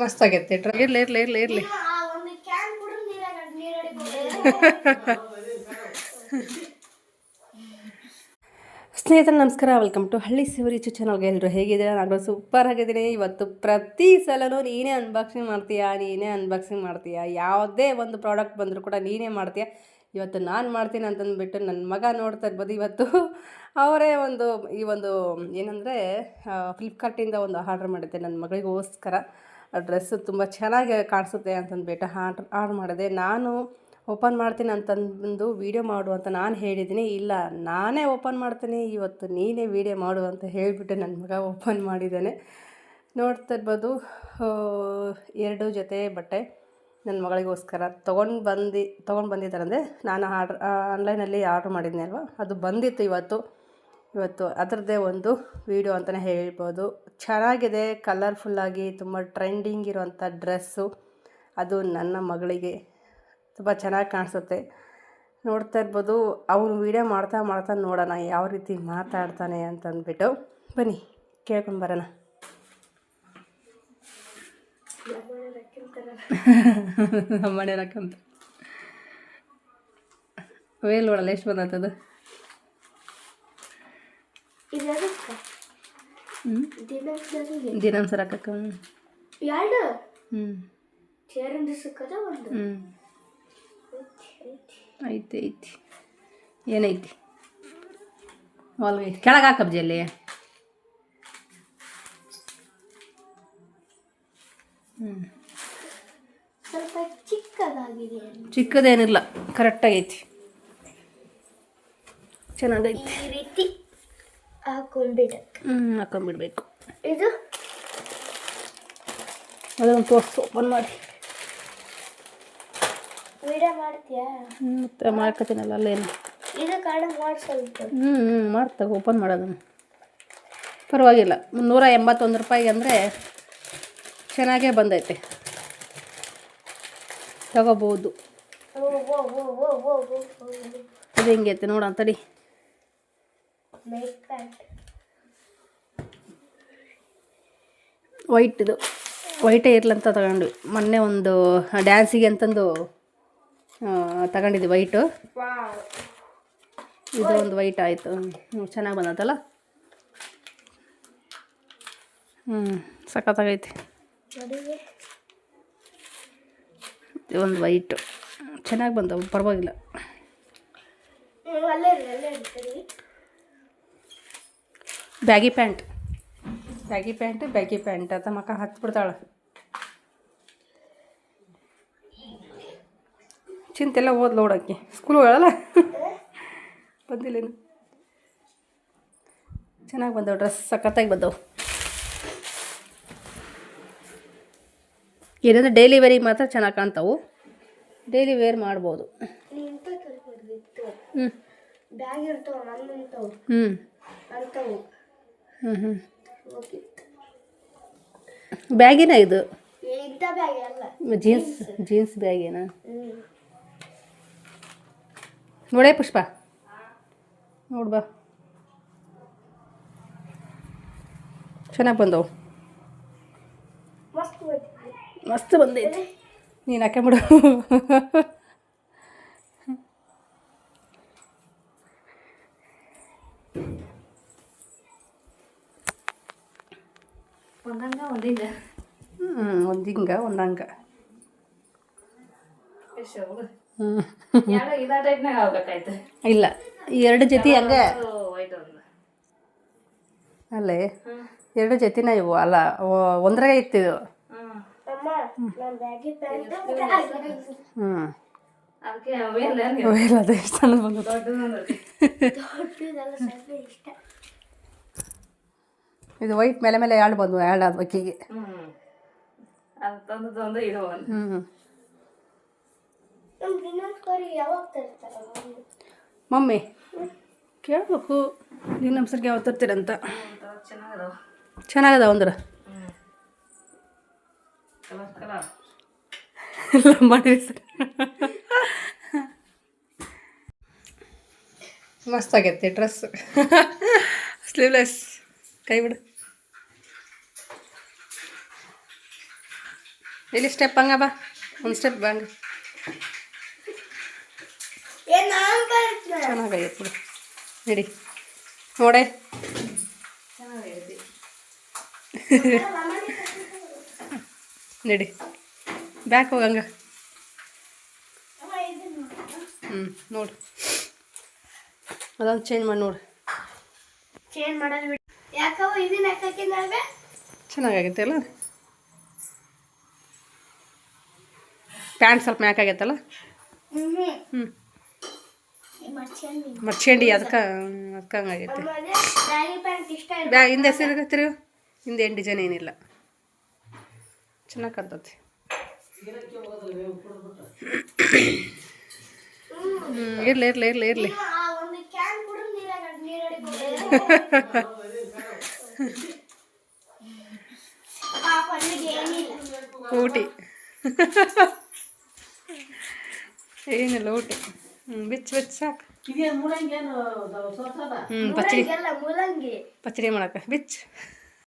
ಮಸ್ತ್ ಆಗೈತೆ. ಇರ್ಲಿ ಇರ್ಲಿ ಇರ್ಲಿ ಇರ್ಲಿ. ಸ್ನೇಹಿತರೆ ನಮಸ್ಕಾರ, ವೆಲ್ಕಮ್ ಟು ಹಳ್ಳಿ ಸಿವರಿಚು ಚಾನಲ್ಗೆ. ಎಲ್ಲರೂ ಹೇಗಿದ್ದೀರಾ? ನಾನು ಸೂಪರ್ ಆಗಿದ್ದೀನಿ. ಇವತ್ತು ಪ್ರತಿ ಸಲನೂ ನೀನೇ ಅನ್ಬಾಕ್ಸಿಂಗ್ ಮಾಡ್ತೀಯಾ, ಯಾವುದೇ ಒಂದು ಪ್ರಾಡಕ್ಟ್ ಬಂದರೂ ಕೂಡ ನೀನೇ ಮಾಡ್ತೀಯಾ. ಇವತ್ತು ನಾನು ಮಾಡ್ತೀನಿ ಅಂತಂದ್ಬಿಟ್ಟು ನನ್ನ ಮಗ ನೋಡ್ತಾ ಇರ್ಬೋದು. ಇವತ್ತು ಅವರೇ ಈ ಒಂದು ಏನಂದರೆ ಫ್ಲಿಪ್ಕಾರ್ಟಿಂದ ಒಂದು ಆರ್ಡ್ರ್ ಮಾಡಿದ್ದೆ ನನ್ನ ಮಗಳಿಗೋಸ್ಕರ. ಡ್ರೆಸ್ಸು ತುಂಬ ಚೆನ್ನಾಗಿ ಕಾಣಿಸುತ್ತೆ ಅಂತಂದ್ಬಿಟ್ಟು ಆರ್ಡ್ರ್ ಮಾಡಿದೆ. ನಾನು ಓಪನ್ ಮಾಡ್ತೀನಿ ಅಂತಂದು ವೀಡಿಯೋ ಮಾಡು ಅಂತ ನಾನು ಹೇಳಿದ್ದೀನಿ. ಇಲ್ಲ, ನಾನೇ ಓಪನ್ ಮಾಡ್ತೀನಿ, ಇವತ್ತು ನೀನೇ ವೀಡಿಯೋ ಮಾಡು ಅಂತ ಹೇಳಿಬಿಟ್ಟು ನನ್ನ ಮಗ ಓಪನ್ ಮಾಡಿದ್ದಾನೆ. ನೋಡ್ತಾ ಇರ್ಬೋದು, 2 ಜೊತೆ ಬಟ್ಟೆ ನನ್ನ ಮಗಳಿಗೋಸ್ಕರ ತೊಗೊಂಡು ಬಂದಿದ್ದಾರೆ. ಅಂದರೆ ನಾನು ಆನ್ಲೈನಲ್ಲಿ ಆರ್ಡ್ರ್ ಮಾಡಿದ್ದೆ ಅಲ್ವಾ, ಅದು ಬಂದಿತ್ತು ಇವತ್ತು ಅದರದ್ದೇ ಒಂದು ವೀಡಿಯೋ ಅಂತಲೇ ಹೇಳ್ಬೋದು. ಚೆನ್ನಾಗಿದೆ, ಕಲರ್ಫುಲ್ಲಾಗಿ ತುಂಬ ಟ್ರೆಂಡಿಂಗ್ ಇರುವಂಥ ಡ್ರೆಸ್ಸು. ಅದು ನನ್ನ ಮಗಳಿಗೆ ತುಂಬ ಚೆನ್ನಾಗಿ ಕಾಣಿಸುತ್ತೆ. ನೋಡ್ತಾ ಇರ್ಬೋದು. ಅವನು ವೀಡಿಯೋ ಮಾಡ್ತಾ ನೋಡೋಣ ಯಾವ ರೀತಿ ಮಾತಾಡ್ತಾನೆ ಅಂತಂದ್ಬಿಟ್ಟು. ಬನ್ನಿ ಕೇಳ್ಕೊಂಡು ಬರೋಣ. ನಮ್ಮನೆ ರಕ್ಕಂತ ವೇಲ್ ನೋಡಲ್ಲ ಎಷ್ಟು ಬಂದತ್ತದು. ದಿನಂಸರ ಹಾಕಕ್ಕ ಐತಿ ಏನೈತಿ ಹೊಲ್ಗೈತಿ, ಕೆಳಗೆ ಹಾಕಬ್ಜಿ ಅಲ್ಲಿ. ಸ್ವಲ್ಪ ಚಿಕ್ಕದಾಗಿದೆ. ಚಿಕ್ಕದೇನಿಲ್ಲ, ಕರೆಕ್ಟಾಗೈತಿ, ಚೆನ್ನಾಗೈತಿ. ಈ ರೀತಿ ಹಾಕೊಂಡ್ಬಿಡ್ಬೇಕು. ಇದು ಅದನ್ನು ತೋರಿಸು, ಓಪನ್ ಮಾಡಿ. ವಿಡಿಯೋ ಮಾಡ್ತೀಯಾ? ಮತ್ತೆ ಮಾಡ್ಕೊತೀನಲ್ಲ ಅಲ್ಲೇನು. ಇದು ಕಾರ್ಡ್ ಮಾಡಿ ಸ್ವಲ್ಪ. ಮಾಡ್ತಾಗ ಓಪನ್ ಮಾಡೋದನ್ನು ಪರವಾಗಿಲ್ಲ. 381 ರೂಪಾಯಿಗೆ ಅಂದರೆ ಚೆನ್ನಾಗೇ ಬಂದೈತೆ, ತಗೋಬೋದು. ಅದು ಹೆಂಗೈತೆ ನೋಡೋಣ ತಡಿ. ವೈಟೇ ಇರ್ಲಂತ ತಗೊಂಡ್ವಿ. ಮೊನ್ನೆ ಒಂದು ಡ್ಯಾನ್ಸಿಗೆ ಅಂತಂದು ತಗೊಂಡಿದ್ವಿ ವೈಟು. ಇದು ಒಂದು ವೈಟ್ ಆಯಿತು. ಚೆನ್ನಾಗಿ ಬಂದತ್ತಲ್ಲ. ಸಖತ್ತಾಗೈತಿ. ಒಂದು ವೈಟು ಚೆನ್ನಾಗಿ ಬಂದವು, ಪರವಾಗಿಲ್ಲ. ಬ್ಯಾಗಿ ಪ್ಯಾಂಟ್ ಅಂತ ಮಕ್ಕ ಹತ್ಬಿಡ್ತಾಳೆ. ಚಿಂತೆಲ್ಲ ಓದ್ಲು ಓಡೋಕ್ಕೆ ಸ್ಕೂಲ್ ಹೋಗಲ್ಲ. ಬಂದಿಲ್ಲೇನು, ಚೆನ್ನಾಗಿ ಬಂದವು ಡ್ರೆಸ್, ಸಖತ್ತಾಗಿ ಬಂದವು. ಏನಂದರೆ ಡೈಲಿ ವೇರಿಗೆ ಮಾತ್ರ ಚೆನ್ನಾಗಿ ಕಾಣ್ತಾವು, ಡೈಲಿ ವೇರ್ ಮಾಡ್ಬೋದು. ಬ್ಯಾಗಿನ ಇದು ಜೀನ್ಸ್ ಬ್ಯಾಗೇನಾ? ನೋಡೇ ಪುಷ್ಪ, ನೋಡ್ಬಾ, ಚೆನ್ನಾಗಿ ಬಂದವು, ಮಸ್ತ್ ಬಂದೈತಿ. ನೀನು ಹಾಕೊಂಬಿಡು. ಒಂದಂಗ ಇಲ್ಲ, 2 ಜೊತೆ ಹಂಗೆ ಅಲ್ಲೇ 2 ಜೊತೆನ ಇವು ಅಲ್ಲ, ಒಂದ್ರಾಗ ಇತ್ತಿದು. ಇದು ವೈಟ್ ಮೇಲೆ 2 ಬಂದು 2 ಆದ ಬಕ್ಕಿಗೆ. ಮಮ್ಮಿ ಕೇಳಬೇಕು, ನೀನು ನಮ್ಸರ್ಗೆ ಯಾವತ್ತು ತರ್ತೀರಂತ. ಚೆನ್ನಾಗದ ಅಂದ್ರೆ ಮಾಡಿ ಸರ್. ಮಸ್ತ್ ಆಗೈತೆ ಡ್ರೆಸ್. ಸ್ಲೀವ್ಲೆಸ್, ಕೈ ಬಿಡು. ಇಲ್ಲಿ ಸ್ಟೆಪ್ ಹಂಗ ಬಾ ಒಂದು ಸ್ಟೆಪ್ ಬಾ ಹಂಗೆ ಚೆನ್ನಾಗೈತೆ ಬಿಡು ನಡಿ ನೋಡೆ ನಡಿ ಬ್ಯಾಕ್ ಹೋಗಂಗ ನೋಡು ಅದೊಂದು ಚೇಂಜ್ ಮಾಡಿ ನೋಡು ಚೇಂಜ್ ಮಾಡೋದು ಬಿಡಿ ಯಾಕವ ಇದನ್ನ ಹಾಕಿದಾಗ ಚೆನ್ನಾಗೈತೆ ಅಲ್ಲ ಪ್ಯಾಂಟ್ ಸ್ವಲ್ಪ ಮ್ಯಾಕ್ ಆಗೈತಲ್ಲ ಹ್ಞೂ ಮರ್ಚಂಡಿ ಅದಕ್ಕೆ ಹಂಗಾಗೈತೆ ಪ್ಯಾಂಟ್ ಇಷ್ಟ ಹಿಂದೆ ತಿರುಗು ಹಿಂದೆ ಏನು ಡಿಸೈನ್ ಏನಿಲ್ಲ ಚೆನ್ನಾಗಿ ಕಾಣ್ತತಿ ಇರಲಿ ಇರಲಿ ಇರಲಿ ಇರಲಿ ಒಂದು ಕ್ಯಾನ್ ಕೂಡ ನೀರಡಿ ಊಟಿ ಏನಿಲ್ಲ ಊಟಿ ಬಿಚ್ಚು ಸಾಕು ಪಚ್ಚಡಿ ಮೂಲಂಗಿ ಪಚ್ಚಡಿ ಮಾಡಕ್ಕೆ ಬಿಚ್ಚು